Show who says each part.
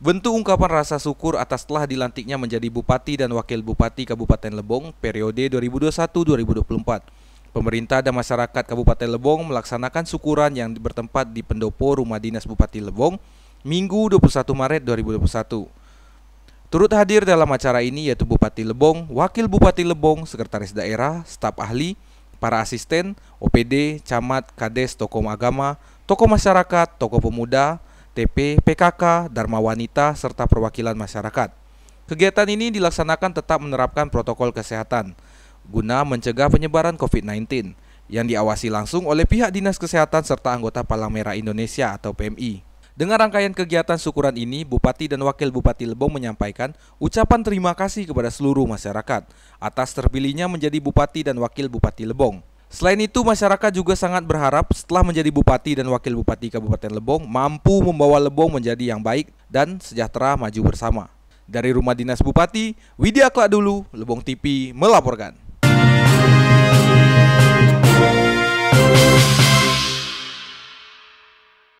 Speaker 1: Bentuk ungkapan rasa syukur atas telah dilantiknya menjadi Bupati dan Wakil Bupati Kabupaten Lebong periode 2021-2024. Pemerintah dan masyarakat Kabupaten Lebong melaksanakan syukuran yang bertempat di pendopo Rumah Dinas Bupati Lebong Minggu 21 Maret 2021. Turut hadir dalam acara ini yaitu Bupati Lebong, Wakil Bupati Lebong, Sekretaris Daerah, staf ahli, para asisten, OPD, camat, kades, tokoh agama, tokoh masyarakat, tokoh pemuda, TP, PKK, Dharma Wanita, serta perwakilan masyarakat. Kegiatan ini dilaksanakan tetap menerapkan protokol kesehatan guna mencegah penyebaran COVID-19 yang diawasi langsung oleh pihak Dinas Kesehatan serta anggota Palang Merah Indonesia atau PMI. Dengan rangkaian kegiatan syukuran ini, Bupati dan Wakil Bupati Lebong menyampaikan ucapan terima kasih kepada seluruh masyarakat atas terpilihnya menjadi Bupati dan Wakil Bupati Lebong. Selain itu, masyarakat juga sangat berharap setelah menjadi Bupati dan Wakil Bupati Kabupaten Lebong mampu membawa Lebong menjadi yang baik dan sejahtera maju bersama. Dari Rumah Dinas Bupati, Widya Akladulu, Lebong TV melaporkan.